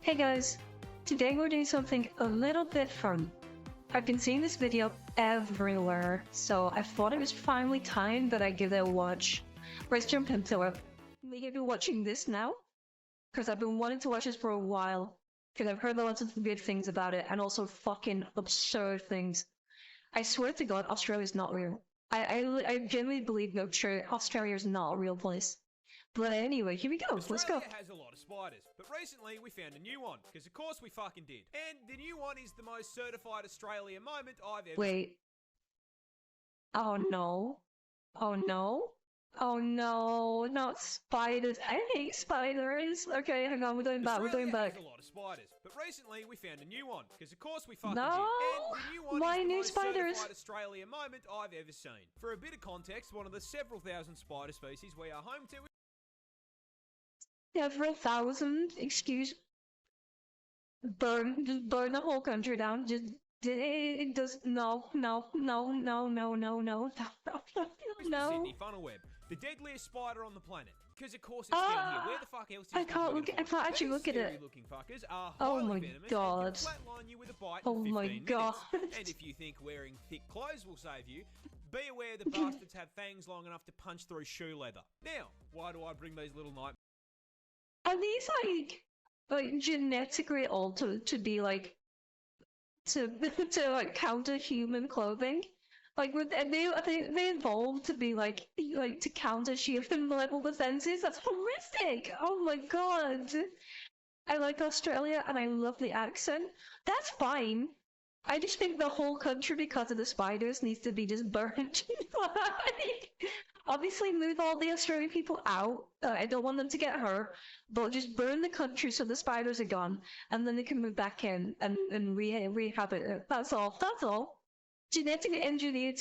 Hey guys, today we're doing something a little bit fun. I've been seeing this video everywhere, so I thought it was finally time that I give it a watch. Let's jump into it. Maybe you're watching this now? Because I've been wanting to watch this for a while. Because I've heard lots of good things about it, and also fucking absurd things. I swear to God, Australia's not real. I genuinely believe Australia is not a real place. But anyway, here we go. Let's go. Australia has a lot of spiders, but recently we found a new one, because of course we fucking did. And the new one is the most certified Australia moment I've ever... Wait. Oh no. Oh no. Oh no, not spiders. I hate spiders. Okay, hang on, we're going back, Australia we're going back. has a lot of spiders, but recently we found a new one, because of course we fucking No! did. And the new one Why is the new most spiders? certified Australia moment I've ever seen. For a bit of context, one of the several thousand spider species we are home to... Yeah, for 1,000, excuse. Just burn the whole country down. Just, it does, no. the No. Sydney funnel web, the deadliest spider on the planet. Because of course it's down here. Where the fuck else is I can't actually look at it. Looking fuckers are Oh highly my venomous God. and can flatline you with a bite Oh in my 15 God. minutes. And if you think wearing thick clothes will save you, be aware the bastards have fangs long enough to punch through shoe leather. Now, why do I bring these little nightmares? Are these like genetically altered to be like to like counter human clothing? Like they evolved to be like to counter human level defenses? That's horrific! Oh my God! I like Australia and I love the accent. That's fine. I just think the whole country, because of the spiders, needs to be just burnt. Obviously, move all the Australian people out. I don't want them to get hurt, but just burn the country so the spiders are gone, and then they can move back in and rehab it. That's all. That's all. Genetically engineered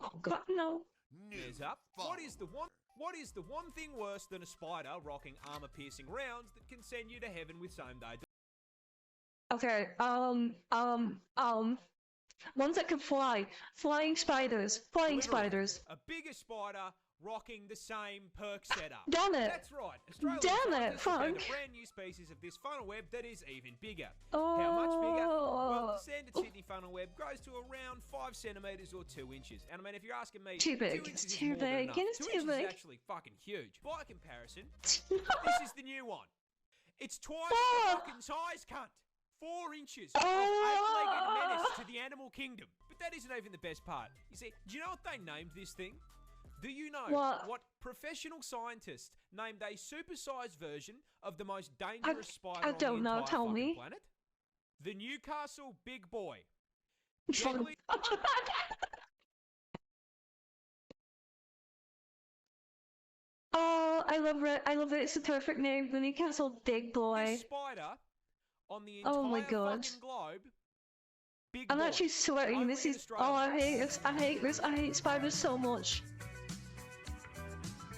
Oh God, no. News up. What is the one thing worse than a spider rocking armor-piercing rounds that can send you to heaven with same-day? Okay. Ones that can fly. Flying spiders. Flying spiders. A bigger spider rocking the same perk setup. Damn it! That's right. Australian Damn it! scientists have found Fuck. a brand new species of this funnel web that is even bigger. Oh. How much bigger? Well, the standard Sydney funnel web grows to around 5 centimeters or 2 inches. And I mean, if you're asking me, Too big. 2 inches It's is too more than big. enough. It's 2 too inches big. is actually fucking huge. By comparison, this is the new one. It's twice Oh. the fucking size, cunt. 4 inches of 8-legged menace to the animal kingdom. But that isn't even the best part. You see, do you know what they named this thing? Do you know what professional scientists named a supersized version of the most dangerous spider on the entire fucking planet? The Newcastle Big Boy. Deadly... Oh, I love it. I love it. It's the perfect name. The Newcastle Big Boy. This spider on the entire Oh my God. fucking globe. Big I'm boy. actually sweating. Only This in is. Australia. Oh, I hate this. I hate this. I hate spiders so much.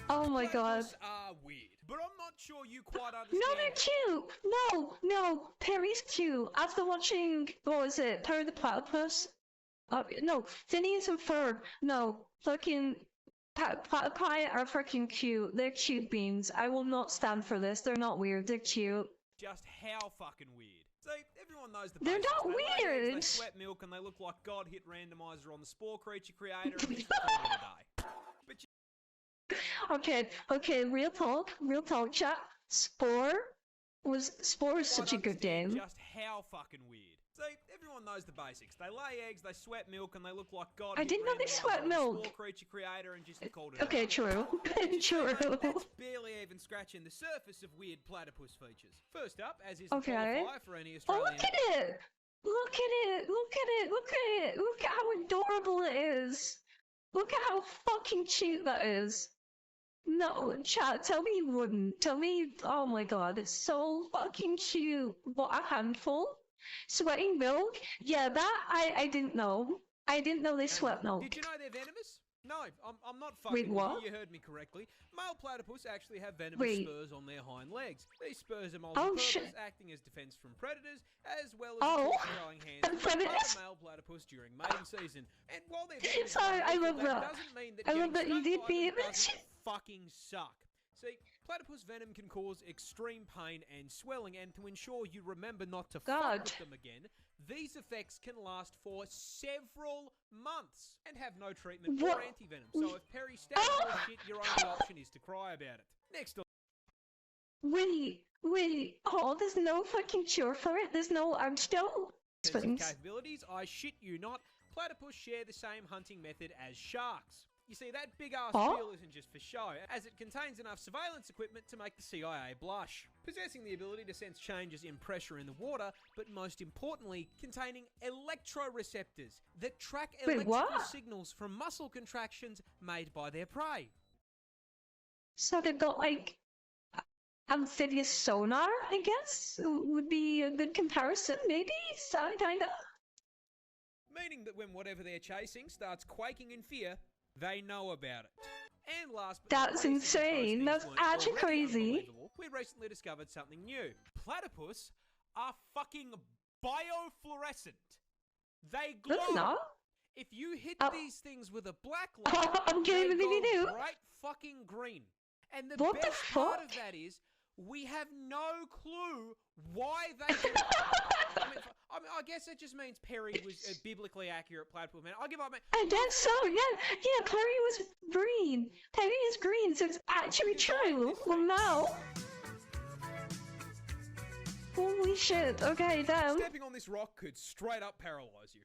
Oh my God. Platypus are weird, but I'm not sure you quite understand. No, they're cute. No. Perry's cute. After watching, what was it? Perry the Platypus? No, Phineas and Ferb. No, fucking Platypi are freaking cute. They're cute beans. I will not stand for this. They're not weird. They're cute. Just how fucking weird. So everyone knows the They're basics. not They lay eggs, weird. They sweat milk and they look like God hit randomizer on the spore creature creator and just recorded a day. But Okay, real talk, chat. Spore is such a good game. Just how fucking weird. So everyone knows the basics. They lay eggs, they sweat milk, and they look like God. I didn't know they sweat milk. Spore creature creator and just called it a Okay, day. true. True. That's barely even scratching the surface of weird platypus features. First up, as is the Okay. qualifier for any Oh, Australian. look at it! Look at it! Look at how adorable it is! Look at how fucking cute that is! No, chat, tell me you wouldn't. Tell me, oh my God, it's so fucking cute. What a handful. Sweating milk? Yeah, that, I didn't know. I didn't know they sweat milk. Did you know they're venomous? No, I'm not Wait, fucking what? with you. You heard me correctly. Male platypus actually have venomous Wait. spurs on their hind legs. These spurs are Oh, multi-purpose, shit. acting as defense from predators, as well as Oh. throwing hands And with other predators? male platypus during mating season. And while they're venomous, Sorry, I love that that. doesn't mean that I love getting that you stung did by be them a doesn't fucking suck. See, Platypus venom can cause extreme pain and swelling, and to ensure you remember not to fuck with them again, these effects can last for several months and have no treatment or anti-venom. So if Perry stabs your shit, your only option is to cry about it. Next on. Wait. Oh, there's no fucking cure for it. There's no antidote. Capabilities, I shit you not, platypus share the same hunting method as sharks. You see, that big-ass bill isn't just for show, as it contains enough surveillance equipment to make the CIA blush. Possessing the ability to sense changes in pressure in the water, but most importantly, containing electroreceptors that track electrical signals from muscle contractions made by their prey. So they've got, like, amphibious sonar, I guess, would be a good comparison, maybe? So, kinda. Meaning that when whatever they're chasing starts quaking in fear, they know about it. And last but not least, insane. That's actually crazy. We recently discovered something new. Platypus are fucking biofluorescent. They glow. No. If you hit these things with a black light, they go bright fucking green. And the best part of that is, we have no clue why they do it. I guess it just means Perry was a biblically accurate platypus man. I'll give up, man. I guess so, yeah, Perry was green. Perry is green, so it's actually true. Well, now. Holy shit, okay, damn. Stepping on this rock could straight up paralyze you.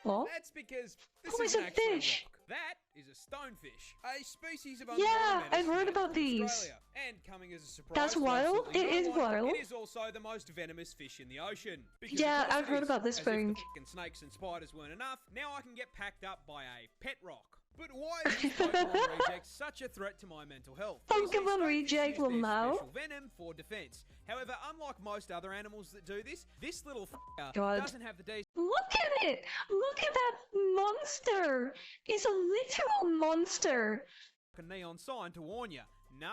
What? That's because this is an actual rock. That is a stonefish, a species of I've heard about these. Australia. And coming as a surprise, that's wild. It is wild. It is also the most venomous fish in the ocean. Yeah, I've heard about this thing. If the snakes and spiders weren't enough, now I can get packed up by a pet rock. But why is this Pokemon reject such a threat to my mental health? Pokemon reject will now. Special venom for defense. However, unlike most other animals that do this, this little doesn't have the days. Look at it! Look at that monster! It's a literal monster! A neon sign to warn you. No.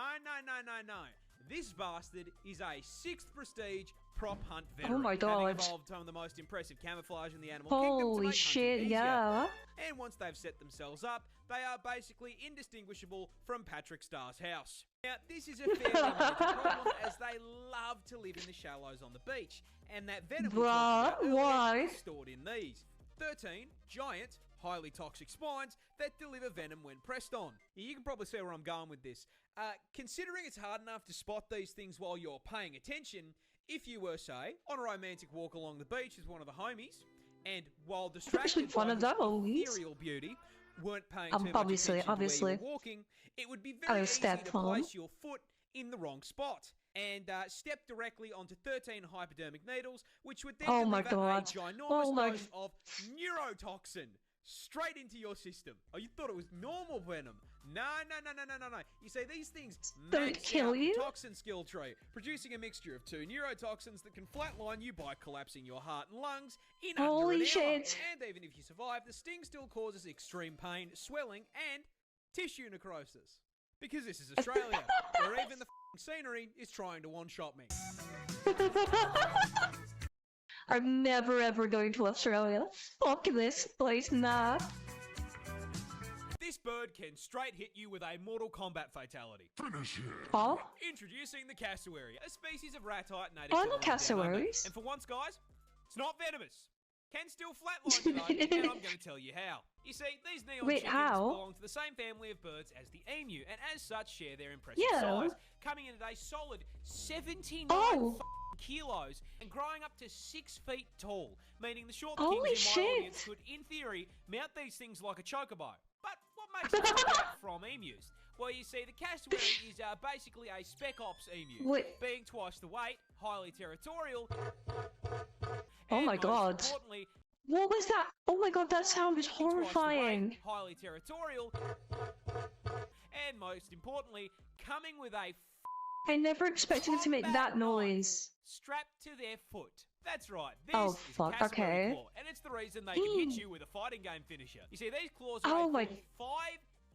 This bastard is a 6th prestige prop hunt veteran. Oh my god. Evolved some of the most impressive camouflage in the animal kingdom to Holy make shit, hunting yeah. easier. And once they've set themselves up, they are basically indistinguishable from Patrick Starr's house. Now, this is a fairly major problem, as they love to live in the shallows on the beach, and that venom is stored in these 13 giant, highly toxic spines that deliver venom when pressed on. You can probably see where I'm going with this. Considering it's hard enough to spot these things while you're paying attention, if you were, say, on a romantic walk along the beach with one of the homies, and while distracted by ethereal beauty, weren't paying too much attention to where you're walking, it would be very easy to place your foot in the wrong spot and step directly onto 13 hypodermic needles, which would then deliver a ginormous dose of neurotoxin straight into your system. Oh, you thought it was normal venom? No. You see, these things max out the toxin skill tree, producing a mixture of 2 neurotoxins that can flatline you by collapsing your heart and lungs in under an hour. And even if you survive, the sting still causes extreme pain, swelling, and tissue necrosis. Because this is Australia, where even the scenery is trying to one-shot me. I'm never ever going to Australia. Fuck this place, nah. This bird can straight hit you with a Mortal Kombat fatality. Finish him. Oh? Introducing the Cassowary, a species of ratite native to the Cassowaries. And for once, guys, it's not venomous. Can still flatline you though, and I'm going to tell you how. You see, these neon chickens belong to the same family of birds as the emu, and as such share their impressive size, coming in at a solid 79 kilos and growing up to 6 feet tall, meaning the short kings in my audience could, in theory, mount these things like a chocobo. But what makes it different from emus? Well, you see, the Cassowary is basically a spec ops emu, being twice the weight, highly territorial. Oh my god. What was that? Oh my god, that sound was horrifying. Highly territorial. And most importantly, coming with a I never expected it to make that noise. Strapped to their foot. That's right. This is Cassowary claw, and it's the reason they can hit you with a fighting game finisher. You see, these claws are 5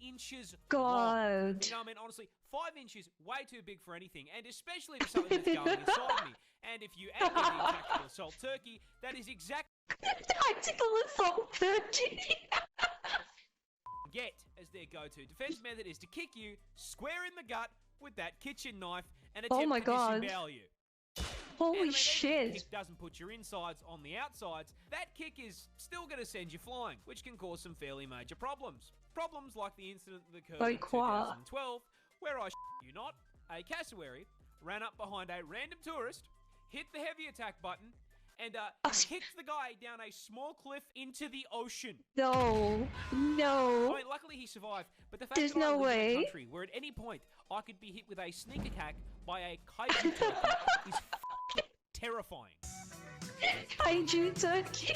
inches long. You know, I mean, honestly, 5 inches, way too big for anything, and especially for something that's going inside me. And if you add me the tactical assault turkey, that is exactly tactical assault turkey. Get as their go-to defense method is to kick you square in the gut with that kitchen knife and Oh attempt my to God. disembowel you. Holy And if shit. the kick doesn't put your insides on the outsides, that kick is still going to send you flying, which can cause some fairly major problems. Problems like the incident that occurred in Like what? 2012, where I you not, a cassowary ran up behind a random tourist, hit the heavy attack button, and kicked the guy down a small cliff into the ocean. No. No. I mean, luckily he survived, but the fact There's that I no live in way. a country where at any point I could be hit with a sneak attack by a kaiju turkey is terrifying. Kaiju turkey.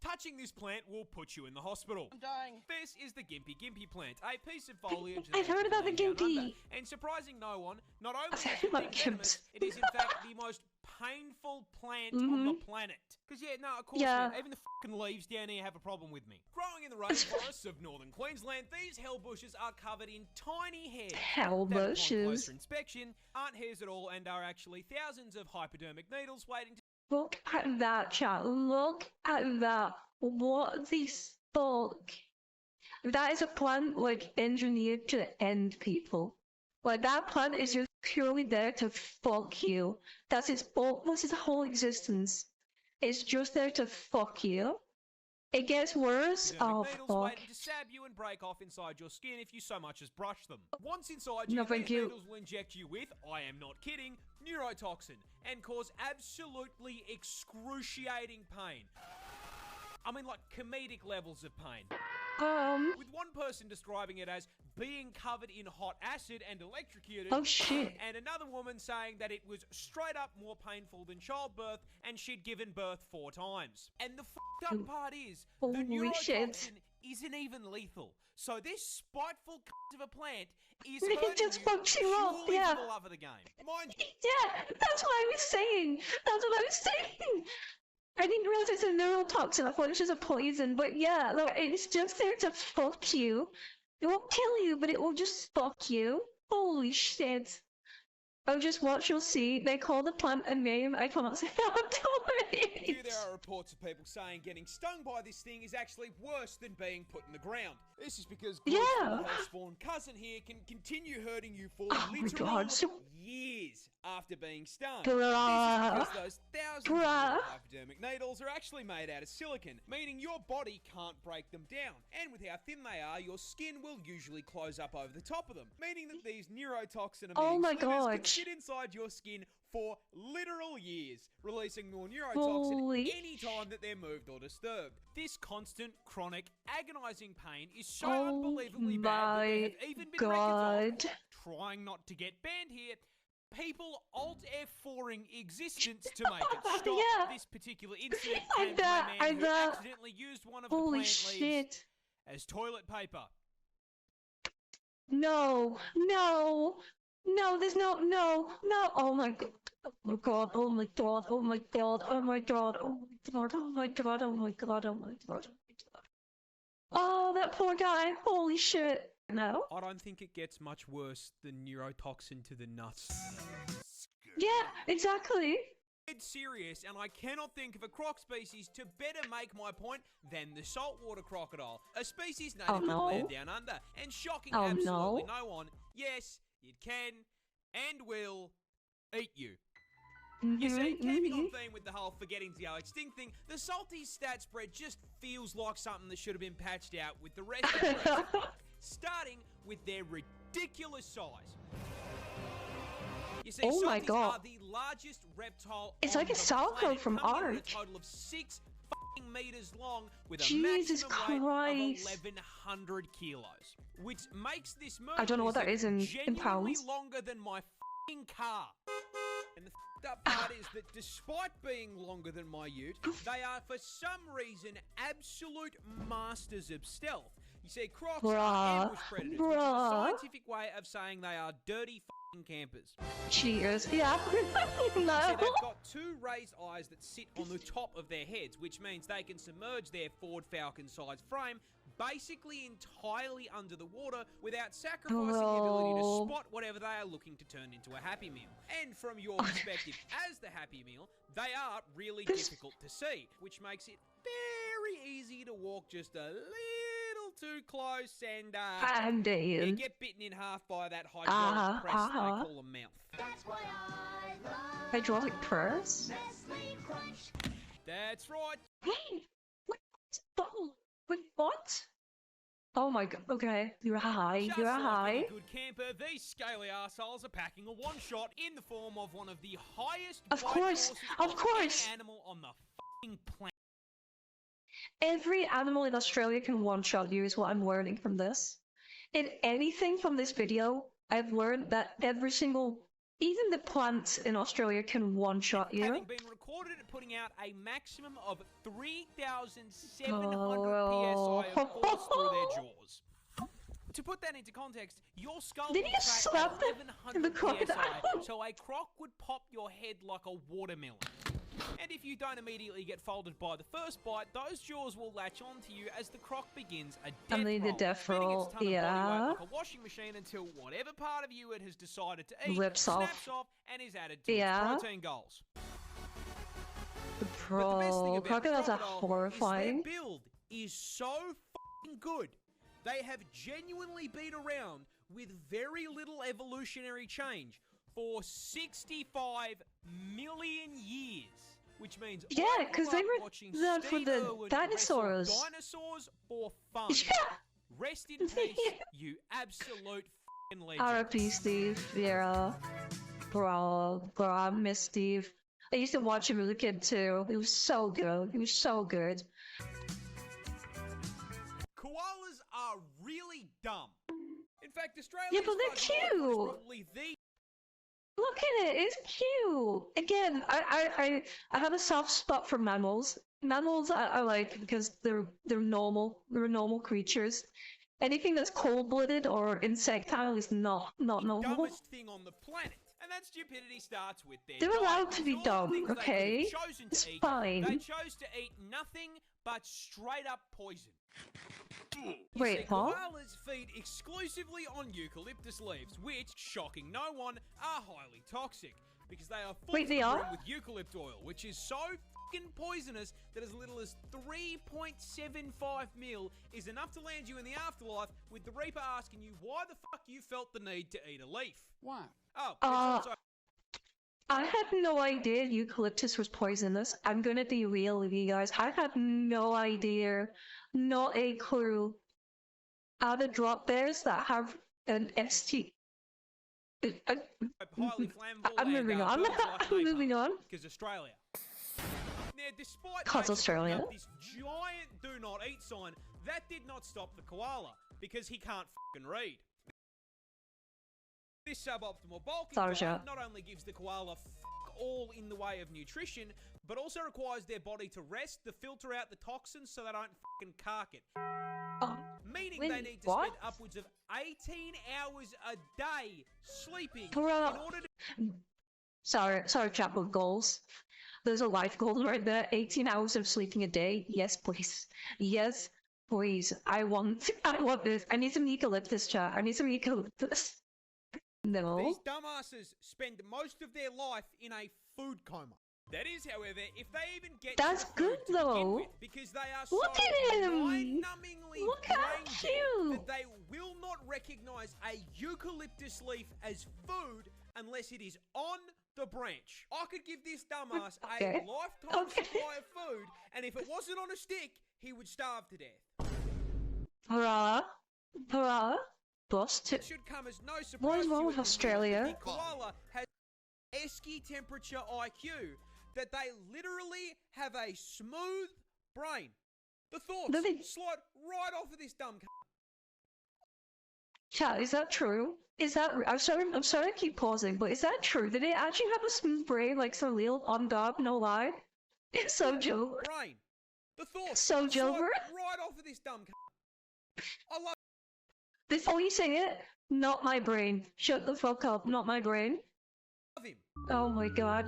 Touching this plant will put you in the hospital. I'm dying. This is the Gimpy plant, a piece of foliage. I've heard about the down Gimpy. under. And surprising no one, not only is I've it heard about venomous, Gimps. it is in fact the most painful plant on the planet. Because yeah, no, of course, Yeah. man, even the fucking leaves down here have a problem with me. Growing in the rainforests of northern Queensland, these hell bushes are covered in tiny hairs. Hell That upon bushes. closer inspection aren't hairs at all and are actually thousands of hypodermic needles waiting to Look at that, chat. Look at that. What the fuck? That is a plant, like, engineered to end people. Like, that plant is just purely there to fuck you. That's its whole existence. It's just there to fuck you. It gets worse. Oh, needles fuck. waiting to stab you and break off inside your skin if you so much as brush them. Once inside you, No, thank these you. needles will inject you with, I am not kidding, neurotoxin and cause absolutely excruciating pain. I mean, like comedic levels of pain. With one person describing it as being covered in hot acid and electrocuted. Oh shit. And another woman saying that it was straight up more painful than childbirth and she'd given birth 4 times. And the fucked up part is, the Holy shit. neurotoxin isn't even lethal. So this spiteful cunt of a plant is It hurting just you fucks you up, purely yeah. for the love of the game. Mind you, Yeah, that's what I was saying. That's what I was saying. I didn't realize it's a neurotoxin. I thought it was just a poison. But yeah, look, it's just there to fuck you. It won't kill you, but it will just fuck you. Holy shit. Oh, just watch, you'll see. They call the plant a name. I cannot say how to here there are reports of people saying getting stung by this thing is actually worse than being put in the ground. This is because Yeah. spawn cousin here can continue hurting you for Oh my literal God, so- years after being stung. Bruh. This is because those thousands Bruh. of hypodermic needles are actually made out of silicon, meaning your body can't break them down. And with how thin they are, your skin will usually close up over the top of them, meaning that these neurotoxin Oh my slivers can God. sit inside your skin for literal years, releasing more neurotoxin Holy any time that they're moved or disturbed. This constant, chronic, agonizing pain is so Oh unbelievably bad that there have even been God. records of, trying not to get banned here, people Alt-F4ing existence to make it stop. Yeah. This particular incident I came from bet, a I man who bet. accidentally used one of Holy the plant leaves shit. as toilet paper. No, no, no, there's no, oh my God. Oh my God, oh my God, oh my God, oh my God, oh my God, oh my God, oh my God, oh my God, oh my God. Oh, that poor guy, holy shit. No? I don't think it gets much worse than neurotoxin to the nuts. Yeah, exactly. It's serious, and I cannot think of a croc species to better make my point than the saltwater crocodile, a species native Oh, to the no. land down under, and shocking Oh, absolutely no. no one, yes, it can and will eat you. You see, keeping on theme with the whole forgetting to go extinct thing, the salty stat spread just feels like something that should have been patched out with the rest of the rest, starting with their ridiculous size. You see, Oh my salties God. are the largest reptile It's on like a the Salco planet, from coming in at Ark. a total of 6 fucking meters long with a Jesus maximum weight Christ. of 1,100 kilos, which makes this I don't know what that lizard is in genuinely pounds. longer than my fucking car. And the fucked up part is that despite being longer than my ute, they are for some reason absolute masters of stealth. You see, crocs are Bruh. ambush predators, which is a Bruh. scientific way of saying they are dirty fucking campers. Cheers. Yeah. See, No. they've got 2 raised eyes that sit on the top of their heads, which means they can submerge their Ford Falcon-sized frame basically entirely under the water without sacrificing the ability to Bro. spot whatever they are looking to turn into a Happy Meal. And from your perspective as the Happy Meal, they are really difficult to see, which makes it very easy to walk just a little too close and you get bitten in half by that hydraulic press they call a mouth. That's why I love hydraulic press? That's right. Wait, what? Oh my god, okay, you're high, Just you're like high. any good camper, these scaly arseholes are packing a one-shot in the form of one of the highest Of bite course, forces of of course. any animal on the f***ing planet. Every animal in Australia can one-shot you is what I'm learning from this. In anything from this video, I've learned that every single, even the plants in Australia can one-shot you. Having been recorded at putting out a maximum of 3,700 Oh. PSI of force through their jaws. To put that into context, your skull Did will you crack slap at the 1,100 crocodile? PSI, so a croc would pop your head like a watermelon. And if you don't immediately get folded by the first bite, those jaws will latch onto you as the croc begins a death And then the roll, death spinning roll, its ton of body yeah. weight like a washing machine until whatever part of you it has decided to eat Whips snaps off and is added to Yeah. its protein goals. Bro, But the best thing about crocodiles are crocodile horrifying. is their build is so f***ing good. They have genuinely been around with very little evolutionary change for 65 million years. Which means Yeah, I grew 'cause they up were watching there for Steve the Irwin dinosaurs. wrestle dinosaurs for fun. Yeah. Rest in peace, you absolute f***ing legend. R.I.P. Steve, yeah. Bro, I miss Steve. I used to watch him as a kid too. He was so good. He was so good. Koalas are really dumb. In fact, Australia's Yeah, but they're fudge wildlife is cute. probably the Look at it, it's cute. Again, I have a soft spot for mammals. Mammals I like because they're normal. They're normal creatures. Anything that's cold-blooded or insectile is not normal. dumbest thing on the planet. And that stupidity starts with their They're diet. allowed to be All the dumb, things they could have okay? chosen to It's eat, fine. They chose to eat nothing but straight up poison. You Wait, see, huh? koalas feed exclusively on eucalyptus leaves, which, shocking no one, are highly toxic because they are full Wait, to they the are? brim with eucalypt oil, which is so fucking poisonous that as little as 3.75 mil is enough to land you in the afterlife, with the Reaper asking you why the fuck you felt the need to eat a leaf. Why? Oh, it's also I had no idea eucalyptus was poisonous. I'm gonna be real with you guys. I had no idea, not a clue. Are the drop bears that have an ST? highly flammable. I'm moving on. I'm moving on. Because Australia. Now, despite 'Cause basically Australia. putting up this giant "do not eat" sign, that did not stop the koala because he can't fucking read. This suboptimal bulking Sorry, diet chat. not only gives the koala fuck all in the way of nutrition, but also requires their body to rest to filter out the toxins so they don't fucking cark it. Meaning wait, they need to what? spend upwards of 18 hours a day sleeping Bro. in order to Sorry, chat with goals. There's a life goal right there. 18 hours of sleeping a day. Yes, please. Yes, please. I want this. I need some eucalyptus, chat. I need some eucalyptus. No. These dumbasses spend most of their life in a food coma. That is, however, if they even get That's to the food good, to begin though. with, because they are Look so at him! mind-numbingly Look how brain dead cute! that they will not recognize a eucalyptus leaf as food unless it is on the branch. I could give this dumbass Okay. a lifetime Okay. supply of food, and if it wasn't on a stick, he would starve to death. Hurrah. Hurrah. Bust. It should come as no surprise What is to wrong you with that Australia? the koala has esky temperature IQ, that they literally have a smooth brain. The thoughts No, they- slide right off of this dumb c***. Chat, is that true? Is that I'm sorry to keep pausing, but is that true? Did it actually have a smooth brain like some real on dog, no lie? It's so joke. Brain. The thoughts So slide Joker? right off of this dumb c***. I love Before you say it, not my brain. Shut the fuck up, not my brain. him. Oh my god.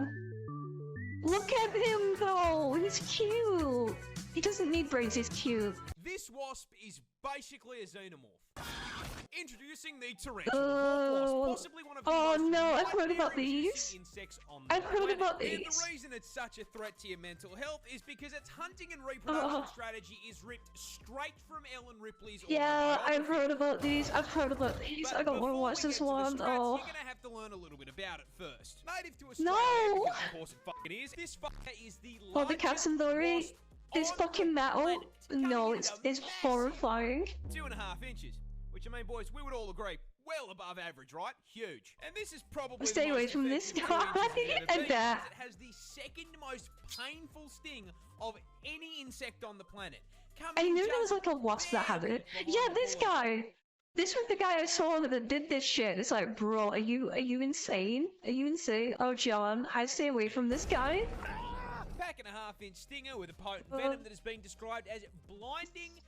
Look at him though, he's cute. He doesn't need brains, he's cute. This wasp is basically a xenomorph. Introducing the tarantula, possibly one of the most I've heard about these. Insects on the planet. And the reason it's such a threat to your mental health is because its hunting and reproduction strategy is ripped straight from Ellen Ripley's I've heard about these. I don't want to watch this one. You're gonna have to learn a little bit about it first. Native to Australia, because of course it fucking is. This fucker is the largest the Cassowary. This fucking metal. No, it's horrifying. 2.5 inches. Which, I mean, boys, we would all agree, well above average, right? Huge. And this is probably Stay away from this guy. And that. It has the second most painful sting of any insect on the planet. I knew there was like a wasp that had it. Yeah, this guy. This was the guy I saw that did this shit. It's like, bro, are you insane? Are you insane? Oh, John, I stay away from this guy. Pack and a half-inch stinger with a potent venom that has been described as blinding,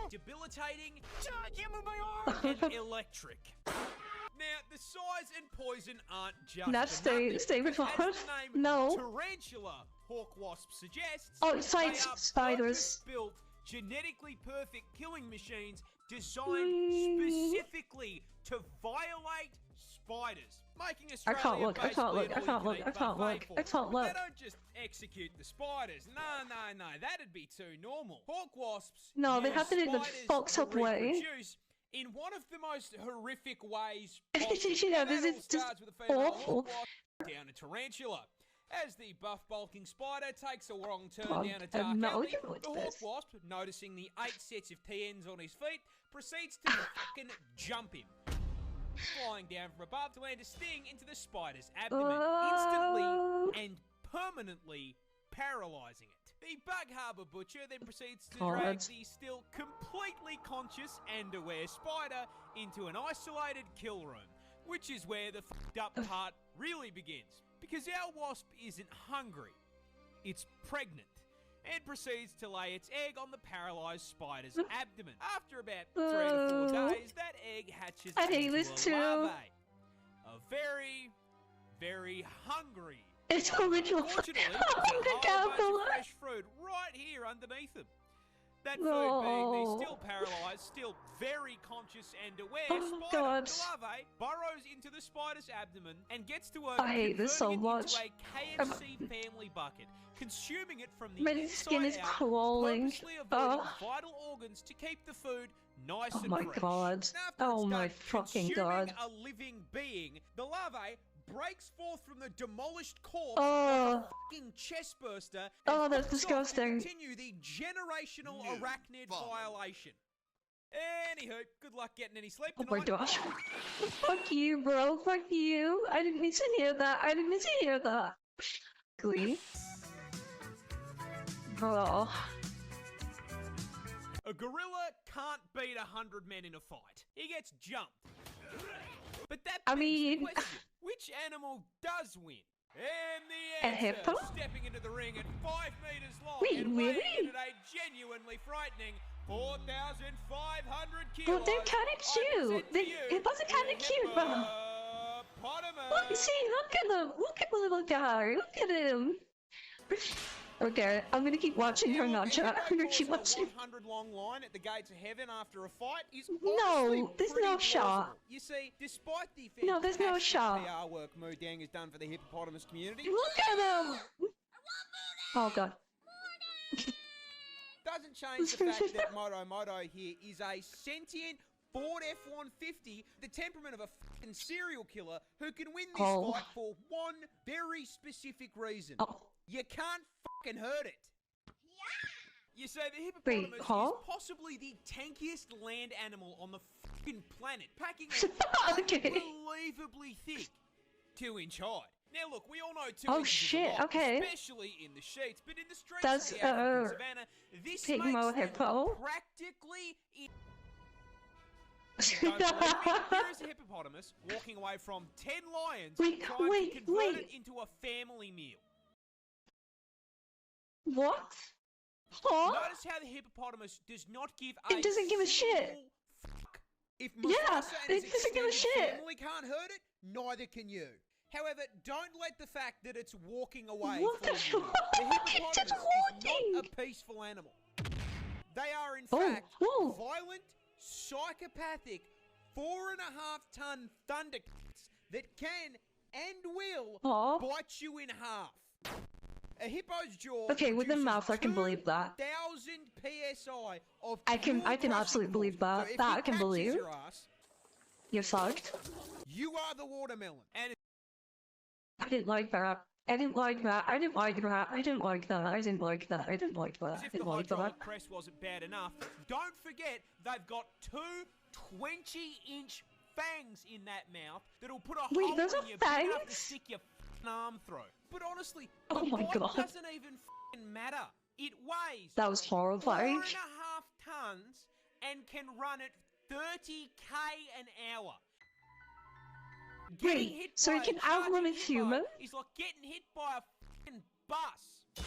debilitating, and electric. Now, the size and poison aren't just stay with us. us. No. Tarantula hawk wasp suggests. Oh, it's like spiders. Built, genetically perfect killing machines designed specifically to violate spiders. Making Australia I can't look. They don't just execute the spiders. No, that'd be too normal. Hawk wasps. No, they have to do the fucked up way. In one of the most horrific ways. You know, this is just awful. Down a tarantula. As the buff bulking spider takes a wrong turn down a dark alley, the hawk wasp, noticing the 8 sets of TNs on his feet, proceeds to fucking jump him. Flying down from above to land a sting into the spider's abdomen, instantly and permanently paralysing it. The Bug Harbour Butcher then proceeds to drag the still completely conscious and aware spider into an isolated kill room, which is where the fucked up part really begins. Because our wasp isn't hungry, it's pregnant, and proceeds to lay its egg on the paralysed spider's abdomen. After about 3 to 4 days, that egg hatches into a larvae. A very, very hungry. It's original. Unfortunately, there's a whole bunch of fresh fruit right here underneath them. That food being the still paralysed, still very conscious and aware spider, the larvae burrows into the spider's abdomen and gets to work converting it into a KFC family bucket, consuming it from the skin is inside crawling. purposely avoiding vital organs to keep the food nice and fresh. Oh my fucking god. A living being, the larvae breaks forth from the demolished corpse like a fucking chest burster and that's disgusting. Continue the generational arachnid violation. Anywho, good luck getting any sleep tonight. Oh my gosh. Fuck you, bro. Fuck you. I didn't mean to hear that. Glee. Oh. A gorilla can't beat 100 men in a fight. He gets jumped. But that begs the question, which animal does win? And the answer, Hippo? stepping into the ring at 5 meters long Wait, and really? weighing in at a genuinely frightening 4,500 kilos. Well, they're kind of cute. Hippos are kind of cute, bro. Look, see, look at them. Look at the little guy. Look at him. Okay, I'm gonna keep watching her not chat. I'm gonna keep watching. 100 long line at the gates of heaven after a fight is no, there's no shot. You see, despite the there's no shot. PR work Moodang has done for the hippopotamus community. Look at him. Oh god. Doesn't change the fact that Moto here is a sentient Ford F-150, the temperament of a fucking serial killer who can win this fight for one very specific reason. You can't fucking hurt it. You say the hippopotamus is possibly the tankiest land animal on the fucking planet, packing unbelievably thick, 2-inch high. Now look, we all know 2 inches is a lot, especially in the sheets, but in the streets of the African savannah, this makes them practically Here is a hippopotamus walking away from 10 lions trying to convert it into a family meal. What? Notice how the hippopotamus does not give it doesn't give a shit. Fuck. If Mufasa and his doesn't give a shit. Family can't hurt it, neither can you. However, don't let the fact that it's walking away what fool you. The hippopotamus is not a peaceful animal. They are in fact violent, psychopathic, 4.5-ton thundercats that can and will Aw. bite you in half. A hippo's jaw. Okay, with the mouth, I can believe that. 1,000 psi of I can pure absolutely crushing believe force. that. So if That he I can catches believe. your ass, You're fucked. you are the watermelon. And I didn't like that. I didn't like that. I didn't like that. I didn't like that. I didn't like that. I didn't like that. as I if the didn't like that. hydraulic press wasn't bad enough, don't forget they've got two 20-inch fangs in that mouth that'll put a Wait, hole those are in you big enough to fangs? stick your arm through. But honestly, Oh the my bite God. doesn't even matter. It weighs That was horrifying. 4.5 tons and can run at 30k an hour. Getting Wait, hit so by it can a charging outrun a hippo human? is like getting hit by a f***ing bus.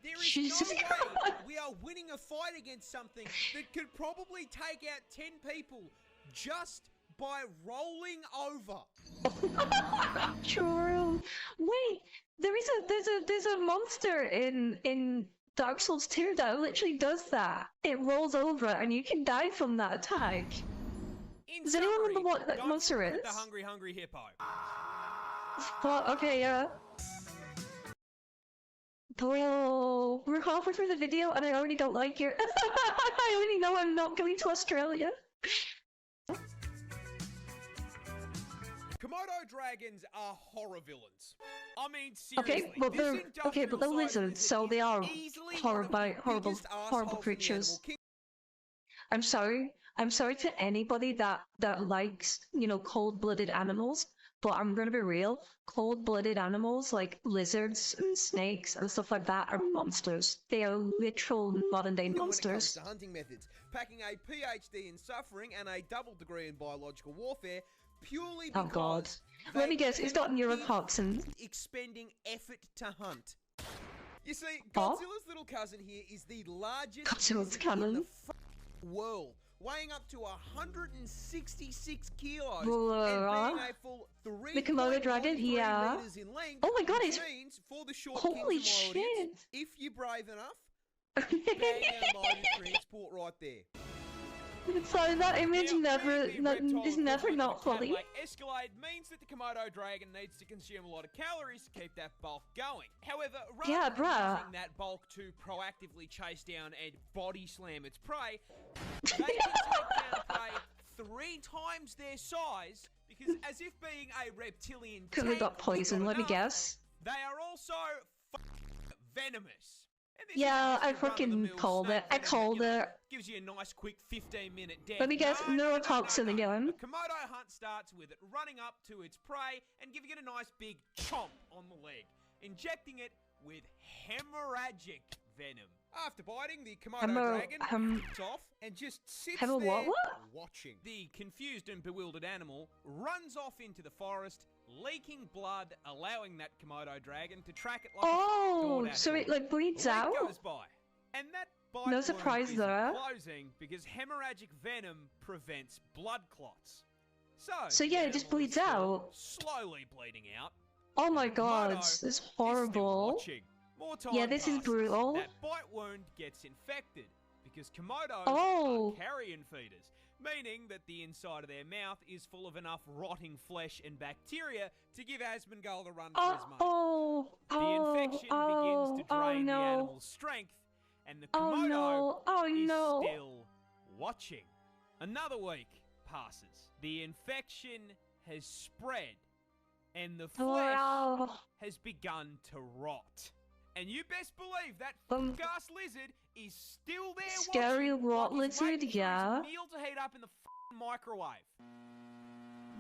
There is Jesus no way Christ. we are winning a fight against something that could probably take out 10 people just by rolling over. True. Wait, there's a monster in Dark Souls 2 that literally does that. It rolls over and you can die from that attack. In Does anyone remember summary, what that don't monster forget is? The hungry hippo. Well, okay, yeah. Bro, we're halfway through the video and I already don't like it. I already know I'm not going to Australia. Komodo dragons are horror villains. I mean, Okay, seriously. but this they're industrial size lizards, lizard so is they are easily horrible, one of the horrible, biggest horrible assholes in the creatures. animal kingdom. I'm sorry. I'm sorry to anybody that likes, you know, cold-blooded animals, but I'm gonna be real. Cold-blooded animals like lizards and snakes and stuff like that are monsters. They are literal modern-day When it comes monsters. to hunting methods, packing a PhD in suffering and a double degree in biological warfare purely Oh because god. they Let me guess, it's got cannot give neurotoxins. expending effort to hunt. You see, Oh? Godzilla's little cousin here is the largest Godzilla's lizard cousin? in the world, weighing up to 166 kilos Bruh. and being a full 3 The Komodo dragon, yeah. meters in length. Oh my god, which it's... means for the short Holy Kings of my audience, shit! if you're brave enough, bang our mode of transport right there. So that image Now, never, being the reptile is never equivalent not of a funny. Cadillac Escalade means that the Komodo dragon needs to consume a lot of calories to keep that bulk going. However, rather Yeah, than bruh. using that bulk to proactively chase down and body slam its prey, they can take down prey 3 times their size because, as if being a reptilian Because they tank got was poison, not let me enough, guess. they are also venomous. And this Yeah, isn't I just your fucking run-of-the-mill called snake it. I venom that, called you know, it. gives you a nice quick 15-minute death. Let me guess, No. neurotoxin again. A Komodo hunt starts with it running up to its prey and giving it a nice big chomp on the leg, injecting it with hemorrhagic venom. After biting, the Komodo dragon flips off and just sits there what? watching. The confused and bewildered animal runs off into the forest, leaking blood, allowing that Komodo dragon to track it like Oh, a so it like bleeds out? goes by, and that bite No wound surprise isn't there. closing because hemorrhagic venom prevents blood clots. So the yeah, it just animal is bleeds still out. slowly bleeding out. Oh my god, Komodo it's is still horrible. watching. More time Yeah, this is passes. brutal. That bite wound gets infected because Komodos Oh. are carrion feeders, meaning that the inside of their mouth is full of enough rotting flesh and bacteria to give Asmongold a run for his money. The infection begins to drain the no. animal's strength, and the Oh Komodo no, oh is no. still watching. Another week passes. The infection has spread, and the flesh Wow. has begun to rot. And you best believe that gas lizard is still there Scary watching, rot like he's lizard, waiting for his yeah. meal to heat up in the microwave.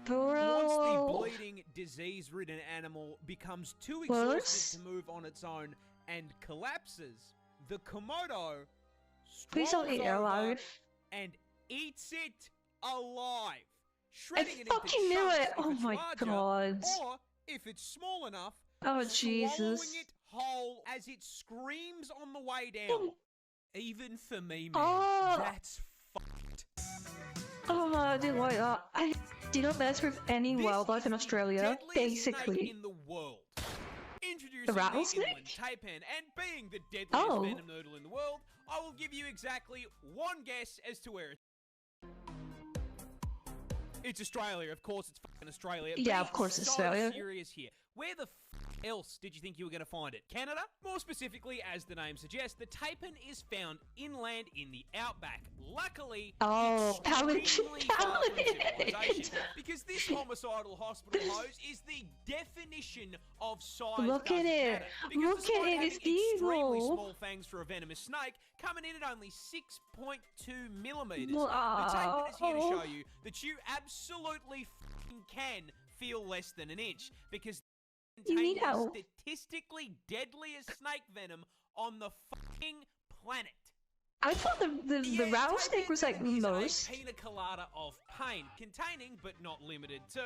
Bro. Once the bleeding, disease-ridden animal becomes too exhausted to move on its own and collapses, the Komodo Please strolls don't eat it over alive. and eats it alive, shredding it fucking into knew chunks it. if Oh it's my larger, god. or if it's small enough, Oh swallowing Jesus. it whole as it screams on the way down. Even for me, man, Oh. that's fucked. Oh, I didn't like that. I do not mess with any This wildlife in is the Australia, deadliest snake basically. in the world. Introducing The rattlesnake? inland Taipan, and being the deadliest Oh. venom noodle in the world, I will give you exactly one guess as to where it. It's Australia, of course. It's fucking Australia. Yeah, of course, Being Australia. So serious here. Where the else did you think you were going to find it? Canada? More specifically, as the name suggests, the Taipan is found inland in the outback. Luckily, extremely far from civilization, because this homicidal hospital hose is the definition of size. Look at it. Look at it. It's extremely evil. small fangs for a venomous snake, coming in at only 6.2 millimeters. Well, The Taipan is here to show you that you absolutely can feel less than an inch, because You need contains help. the statistically deadliest snake venom on the fucking planet. I thought the rattlesnake was like is most. a pina colada of pain, containing but not limited to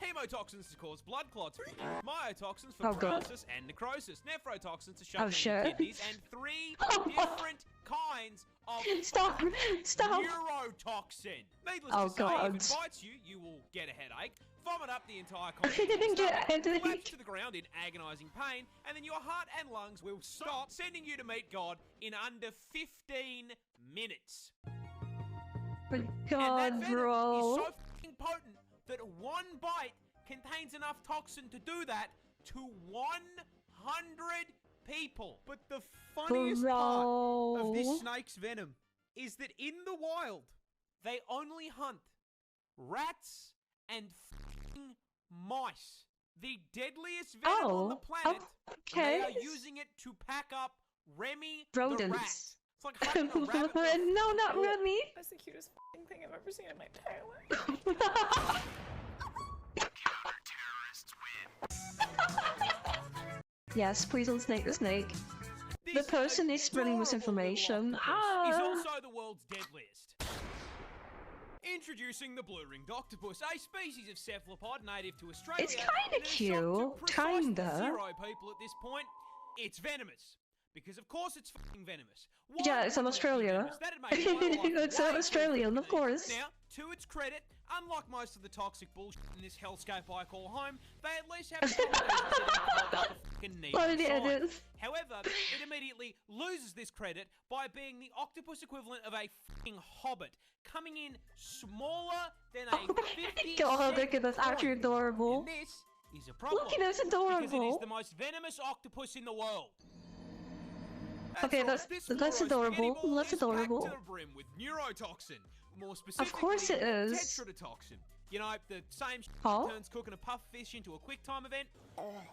hemotoxins to cause blood clots, myotoxins for paralysis and necrosis, nephrotoxins to shut down your kidneys, and 3 different kinds of Stop! Stop! neurotoxin. Needless Oh, to say, God. if it bites you, you will get a headache, vomit up the entire I didn't get a headache. collapse to the ground in agonizing pain, and then your heart and lungs will stop, sending you to meet God in under 15 minutes. My And that God, venom bro. is so fucking potent that one bite contains enough toxin to do that to 100 people. But the funniest part of this snake's venom is that in the wild, they only hunt rats and fucking mice. The deadliest venom on the planet. Okay. And they are using it to pack up Remy the rat. Rodents. It's like hunting a rabbit with a No, not Remy. That's the cutest f***ing thing I've ever seen in my entire life. Yes, please don't snake the snake. The This person is spreading adorable misinformation. little octopus is Ah. also the world's deadliest. Introducing the blue-ringed octopus, a species of cephalopod native to Australia. It's kinda that has shocked cute, to precisely kinda. 0 people at this point. It's venomous. Because of course it's fucking venomous. Why Yeah, it's in wouldn't it be Australia. venomous? That'd make wildlife It's in way Australia, too of course. Now, to its credit, unlike most of the toxic bullshit in this hellscape I call home, they at least have a combination of the fucking needle What it sign. is. However, it immediately loses this credit by being the octopus equivalent of a fucking hobbit, coming in smaller than a 50 God, look at this, actually adorable. And this is a problem. Look at this, Because it is adorable. the most venomous octopus in the world. Okay, right, that's- this that's fluoro adorable. spaghetti ball That's is adorable. packed to the brim with neurotoxin. More specifically, course it is. tetrodotoxin. You know, the same Huh? that turns cooking a puff fish into a quick time event.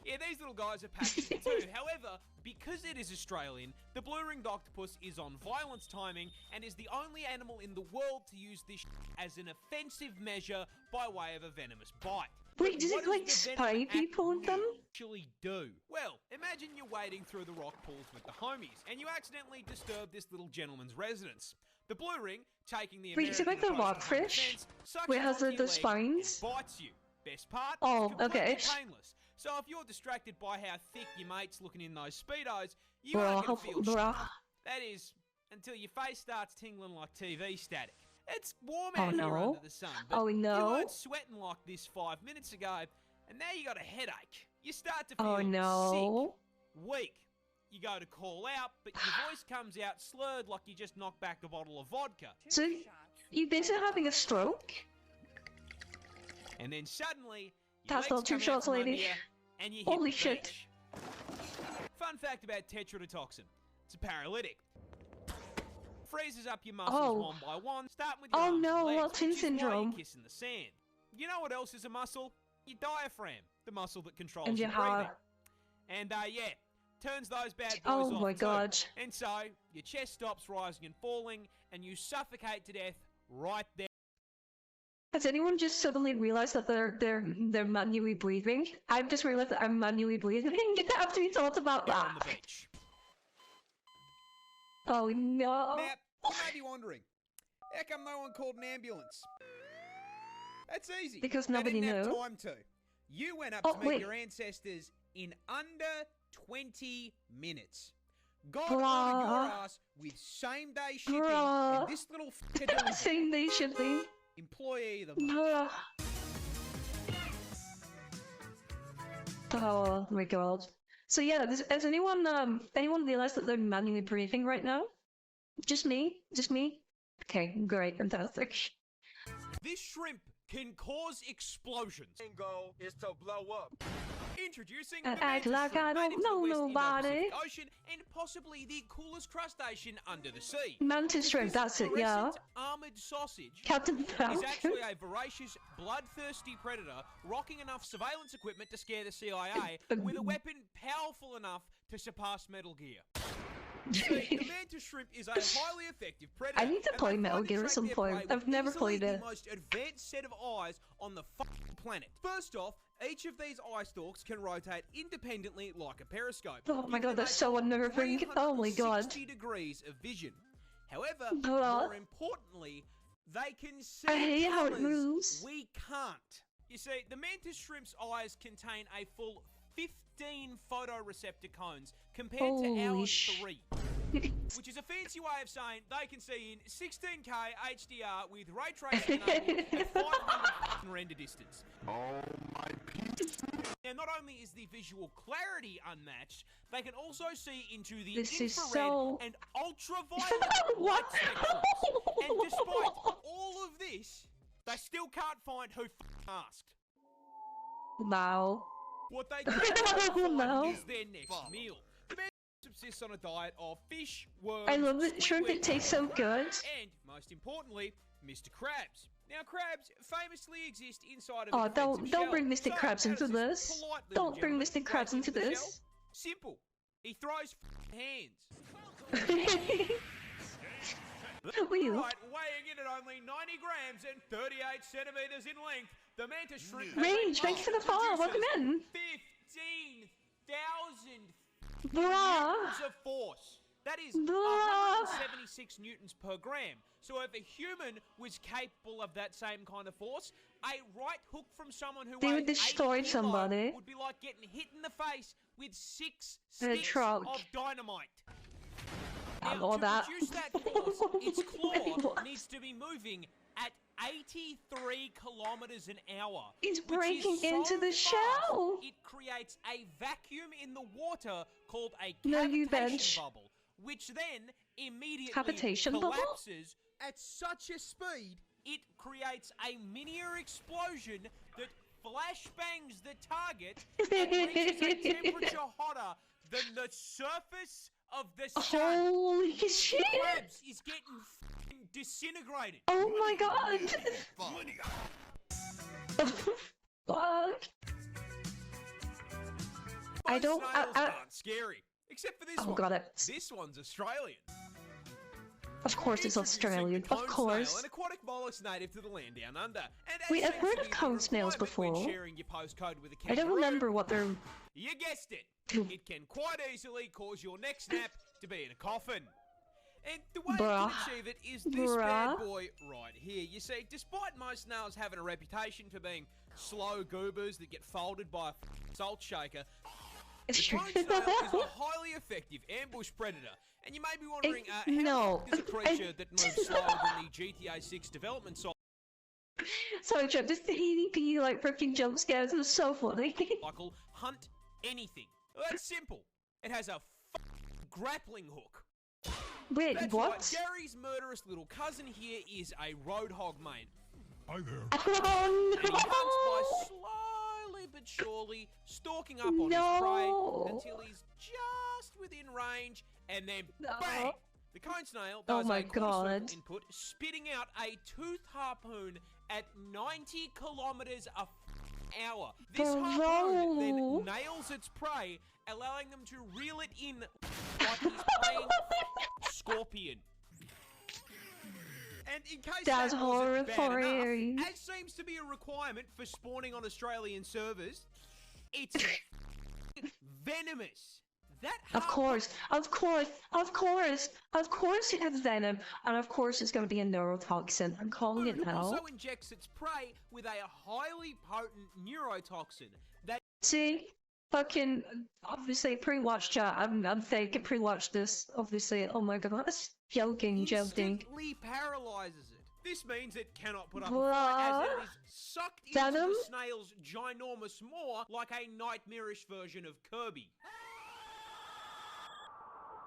Yeah, these little guys are packed in it too. However, because it is Australian, the blue-ringed octopus is on violence timing and is the only animal in the world to use this as an offensive measure by way of a venomous bite. Wait, But does what it like the venom spy people with them? actually do? Well, imagine you're wading through the rock pools with the homies, and you accidentally disturb this little gentleman's residence. The blue ring, taking the Wait, is it like the American approach to home rockfish? defense, sucks Where it has onto the your leg spines? and bites you. Best part? Oh, it's completely okay. painless. So if you're distracted by how thick your mate's looking in those speedos, you Bruh, aren't going to feel bruh. shit. That is, until your face starts tingling like TV static. It's warm Oh, out here no. under the sun, but Oh, you no. weren't sweating like this 5 minutes ago, and now you got a headache. You start to feel Oh no. sick, weak. You go to call out, but your voice comes out slurred like you just knocked back a bottle of vodka. So, you basically having a stroke? And then suddenly, your That's legs not 2 come out shots, from under lady. you, and you Holy hit the shit. beach. Fun fact about tetrodotoxin. It's a paralytic. Freezes up your muscles Oh. one by one, starting with your Oh arms and no, legs, Walton which is why you're syndrome. kissing the sand. You know what else is a muscle? Your diaphragm, the muscle that controls And your your breathing. heart. And yeah, turns those bad boys Oh off my too. god. And so, your chest stops rising and falling, and you suffocate to death right there Has anyone just suddenly realized that they're manually breathing? I've just realized that I'm manually breathing after we talked about on the that. beach. Oh no. Now, you may be wondering, how come no one called an ambulance? That's easy. Because They nobody didn't have knew. time to. You went up Oh, to meet wait. your ancestors in under 20 minutes. God Bruh. ordered your ass with same-day shipping, Bruh. and this little f***er Same day shipping. employee of the Bruh. Oh my god. So yeah, has anyone realized that they're manually breathing right now? Just me? Just me? Okay, great, fantastic. This shrimp can cause explosions. Main goal is to blow up. Introducing And the act Mantis like shrimp, I native don't to the know West nobody. Indo-Pacific Ocean, and possibly the coolest crustacean under the sea. Mantis shrimp, that's it, yeah. Fluorescent armored sausage Captain is Falcon. actually a voracious, bloodthirsty predator rocking enough surveillance equipment to scare the CIA with a weapon powerful enough to surpass Metal Gear. See, the mantis shrimp is a highly effective predator. I need to and play they Metal find to Gear at track some their point. prey with I've never easily played it. the most advanced set of eyes on the fucking planet. First off, each of these eye stalks can rotate independently like a periscope. Oh my giving god, that's a so unnerving. Oh my god. 360 degrees of vision. However, Blah. more importantly, they can see I hate how it colours moves. we can't. You see, the mantis shrimp's eyes contain a full 15 photoreceptor cones compared to Holy ours 3. Which is a fancy way of saying they can see in 16K HDR with ray tracing enabled at 500 render distance. Oh my piece. Now, not only is the visual clarity unmatched, they can also see into the This is infrared so- and ultraviolet light What? spectrums. And despite all of this, they still can't find who asked. Wow. What they can find No. is their next meal. The man subsists on a diet of fish, worms, I love it. Shrimp, squid, it tastes so good. and, most importantly, Mr. Krabs. Now, crabs famously exist inside of Oh, a defensive don't shell. bring Mr. So, Krabs how into does this. polite little Don't bring gentleman Mr. Krabs break into the this. shell? Simple. He throws hands. Wheel. Right, weighing in at only 90 grams and 38 centimeters in length, the mantis shrimp has Range, a thanks for the pulse follow, that welcome in. produces 15,000 Bruh. newtons of force. That is Bruh. 176 newtons per gram. So if a human was capable of that same kind of force, a right hook from someone who They would weighed 80 destroy kilo somebody. would be like getting hit in the face with 6 In a sticks truck. of dynamite. I Now, know to that. produce that force, its Wait, claw what? needs to be moving at 83 kilometers an hour. It's which is breaking so into the fast, shell. It creates a vacuum in the water called a No, you cavitation bench. bubble, which then immediately Cavitation bubble? collapses at such a speed it creates a miniature explosion that flashbangs the target and reaches a temperature hotter than the surface of the sun. Holy shit! Krabs is getting f***ing disintegrated. Oh my god! Fuck. I Most don't- snails I- aren't scary, except for this Oh one. god, This one's Australian. of course it's Introducing Australian. the cone Of course. snail, an aquatic mollusk native to the land down under. And as Wait, I've seems heard to of be the cone snails requirement when before. sharing your postcode with a I don't kangaroo, remember what they're. You guessed it. It can quite easily cause your next nap to be in a coffin. And the way Bruh. it can achieve it is this bad Bruh. boy right here. You see, despite most snails having a reputation for being slow goobers that get folded by a salt shaker, It's the true. cone snail is a highly effective ambush predator. And you may be wondering, how no, is a creature that moves slower than the GTA 6 development Sorry, Trip. This ADP like freaking jump scares is so funny. cycle hunt anything? Well, that's simple. It has a grappling hook. Wait, That's what? right, Gary's murderous little cousin here is a roadhog, mate. Hi there. Oh And he hunts by no! slowly but surely stalking up on his prey No. until he's just within range, and then No. bang! The cone snail Oh does my a quarter God. circle input, spitting out a toothed harpoon at 90 kilometers a hour. This harpoon then Bro. nails its prey, allowing them to reel it in like he's playing scorpion. And in case That's that wasn't bad horrifying. enough, as seems to be a requirement for spawning on Australian servers, it's venomous. That Of course, of course, of course, of course it has venom, and of course it's going to be a neurotoxin. I'm calling it harpoon now. also injects its prey with a highly potent neurotoxin that See? Fucking, obviously pre-watch chat. I'm thinking pre-watch this, obviously. Oh my god, that's joking. instantly paralyzes it. This means it cannot put up a fight as it is sucked into Venom? the snail's ginormous maw like a nightmarish version of Kirby.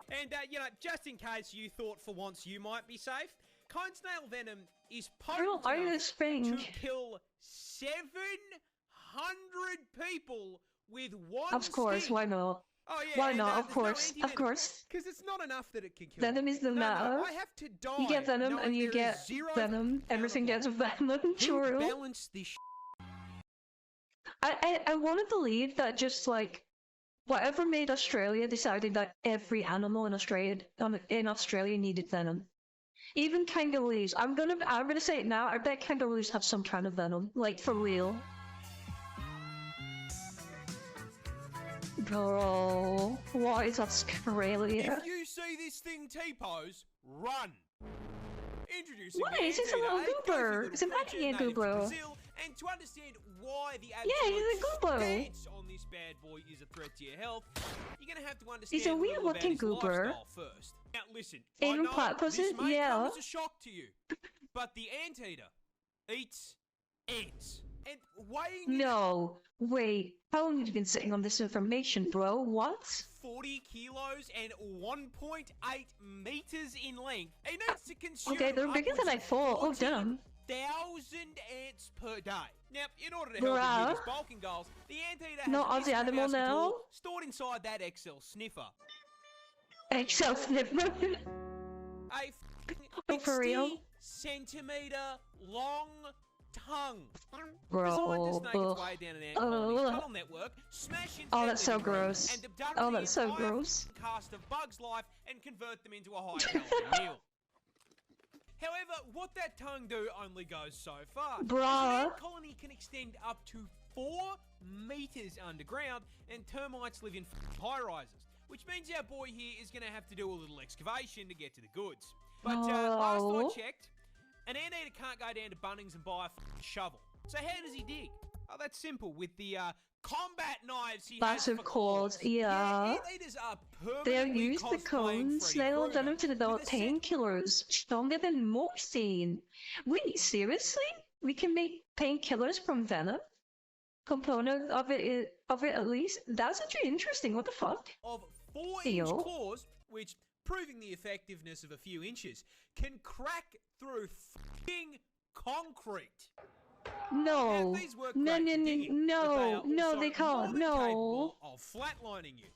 And, you know, just in case you thought for once you might be safe, cone snail venom is I don't potent like enough this thing. to kill 700 people with one Of course, sting. why not? Oh yeah, Why and, not? Of there's course, no of course. Because it's not enough that it can kill. Venom is the no, matter. I have to die. You get venom knowing and you there is get zero venom. Everything gets venom. Who True. balanced this? I want to believe that just like whatever made Australia decided that every animal in Australia needed venom. Even kangaroos. I'm gonna say it now. I bet kangaroos have some kind of venom, like for real. Bro, what is Australia? If you see this thing T-pose, run. Introducing What the is this? A Anteater, little goofy goober. It's an creature alligator native to goober. Brazil, and to understand why the Yeah, he's a absolute goober. stance on this bad boy is a threat to your health, you're gonna have to understand He's a little about weird-looking his goober. lifestyle first. Now listen, I Even know platypus, this may yeah. come as a shock to you, but the Anteater eats ants. And weighing in No, wait. How long have you been sitting on this information, bro? What? 40 kilos and 1.8 meters in length. It needs to consume Okay, they're bigger than I thought. Oh, damn. 1,000 ants per day. Now, in order to help him Bruh. hit his bulking goals, the Anteater has Not a Aussie animal House now? tool stored inside that XL sniffer. Excel sniffer. A Oh, for real? 60-centimeter long tongue. Bro. Designed to snake its way down an ant colony's Ugh. tunnel network, smash into Oh, their that's so living room, gross. and abduct Oh, the that's so entire gross. cast of bugs' life and convert them into a high-calorie meal. However, what that tongue do only goes so far. Bruh. An ant colony can extend up to 4 meters underground, and termites live in high-rises, which means our boy here is going to have to do a little excavation to get to the goods. But last No. I checked, an anteater can't go down to Bunnings and buy a shovel. So how does he dig? Oh, that's simple. With the combat knives he has Massive for claws, claws. yeah. Anteaters are They have permanently used the cone cosplaying Freddy snail Krueger venom to develop with a set- painkillers stronger than morphine. Wait, seriously? We can make painkillers from venom? Component of it at least? That's actually interesting. What the fuck? of 4-inch Ew. claws, which, proving the effectiveness of a few inches, can crack through f***ing concrete. Now, No. these work No, great no, for no, digging, but no, they no, are they also can't, more than no. capable of flatlining you.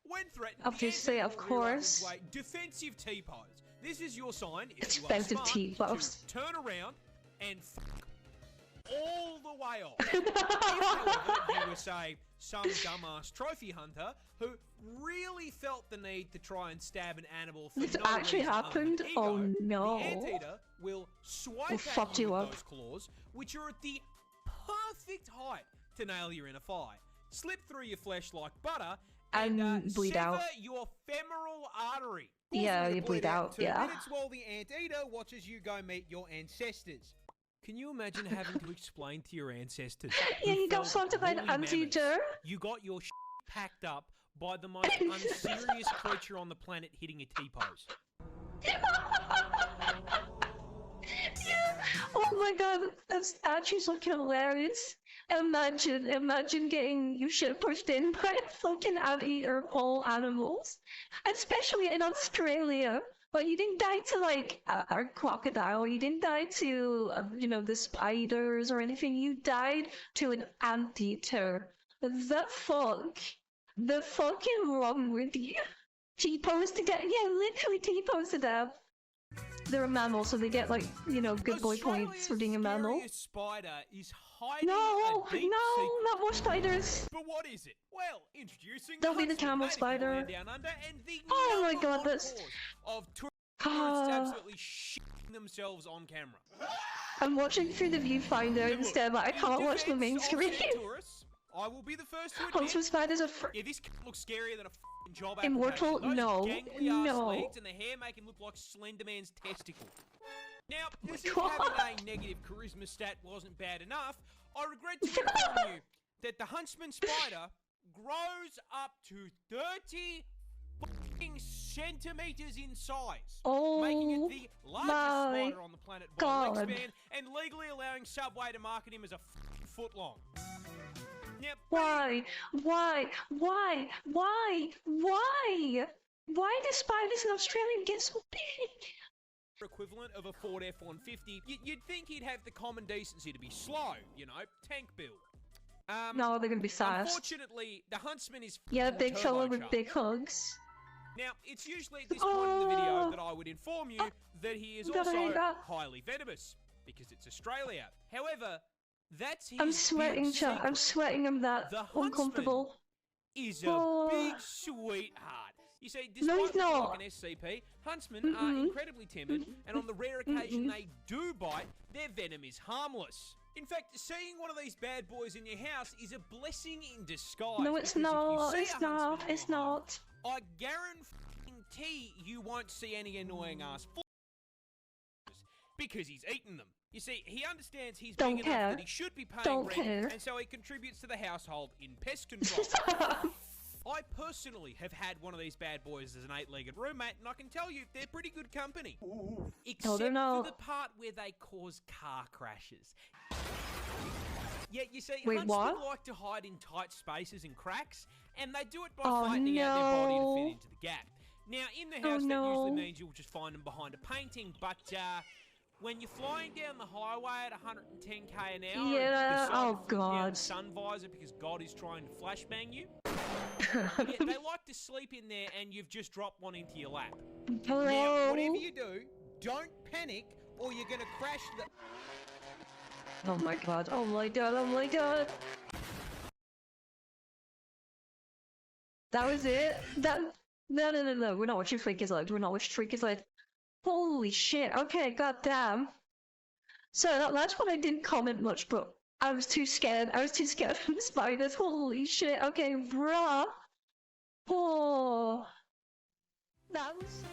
When threatened, the Obviously, anteater of will rear up its course. way. Defensive T-pose. This is your sign, if Expensive you are smart, T-pose. to turn around and all the way off. If, however, you were, say, some dumbass trophy hunter who really felt the need to try and stab an animal for This no actually reason other than happened? ego, Oh, no. the anteater will swipe Will fuck at you you with up. those claws, which are at the perfect height to nail your inner thigh, slip through your flesh like butter, and bleed sever out. your femoral artery. Yeah, causing you to bleed out, in 2 yeah. minutes while the anteater watches you go meet your ancestors. Can you imagine having to explain to your ancestors? Yeah, who you got felt fucked by an woolly mammoths, Anteater. You got your packed up by the most unserious creature on the planet hitting a T-pose. Oh my god, that's actually fucking hilarious. Imagine getting your shit pushed in by fucking anteater all animals. Especially in Australia. But you didn't die to like a crocodile, you didn't die to, the spiders or anything, you died to an anteater. The fuck? The fucking wrong with you? T-pose to death? Yeah, literally T-pose to death. They're a mammal, so they get like, good boy points for being a mammal. Australia's spider is hiding No, a deep no, secret. not more spiders. But what is it? Well, introducing They'll be the Huntsman, camel native to the spider. land down under, and the Oh my number god, one that's- cause of tourists Ah. absolutely shitting themselves on camera. I'm watching through the viewfinder Now, look, instead, but I in can't watch the main defense of screen. said tourists, I will be the first to admit, Huntsman spiders are yeah, this looks scarier than a f***ing job Immortal? application. Those No, gangly ass no. legs and the hair make him look like Slender Man's testicle. Now, as if God. having a negative charisma stat wasn't bad enough, I regret to inform you that the Huntsman spider grows up to 30 fucking centimeters in size, making it Oh the largest my spider on the planet by God. wingspan and legally allowing Subway to market him as a foot long. Now, Why? Why? Why? Why? Why? Why do spiders in Australia get so big? equivalent of a Ford F-150, you'd think he'd have the common decency to be slow, you know, tank build. No, they're gonna be fast. Unfortunately, the Huntsman is Yeah, big fella with turbocharged. big hugs. Now, it's usually at this point in the video that I would inform you that he is also highly venomous, because it's Australia. However, that's his I'm sweating, big chat. I'm secret. sweating. I'm that The Huntsman uncomfortable. is a big sweetheart. You see, No, despite he's looking not. like an SCP, huntsmen are incredibly timid, and on the rare occasion they do bite, their venom is harmless. In fact, seeing one of these bad boys in your house is a blessing in disguise. No, it's because if you not. see It's a huntsman not. in It's your home, not. I guarantee you won't see any annoying ass because he's eaten them. You see, he understands he's Don't big care. enough that he should be paying Don't rent, care. and so he contributes to the household in pest control. I personally have had one of these bad boys as an 8-legged roommate, and I can tell you they're pretty good company. Except they're not. for the part where they cause car crashes. Yeah, you see, Wait, huntsmen what? like to hide in tight spaces and cracks, and they do it by Oh, flattening out their body to no. fit into the gap. Now, in the Oh, house, that no. usually means you'll just find them behind a painting, but when you're flying down the highway at 110k an hour, Yeah, and decide oh, to flick down God. the sun visor because God is trying to flashbang you, yeah, they like to sleep in there, and you've just dropped one into your lap. Hello. Now, whatever you do, don't panic, or you're gonna crash the. Oh my god. Oh my god. Oh my god. That was it. No. We're not watching Freaky's Live. We're not watching Freaky's Live. Holy shit. Okay, goddamn. So that's what I didn't comment much, but I was too scared. I was too scared of the spiders. Holy shit. Okay, bruh. Oh. That was.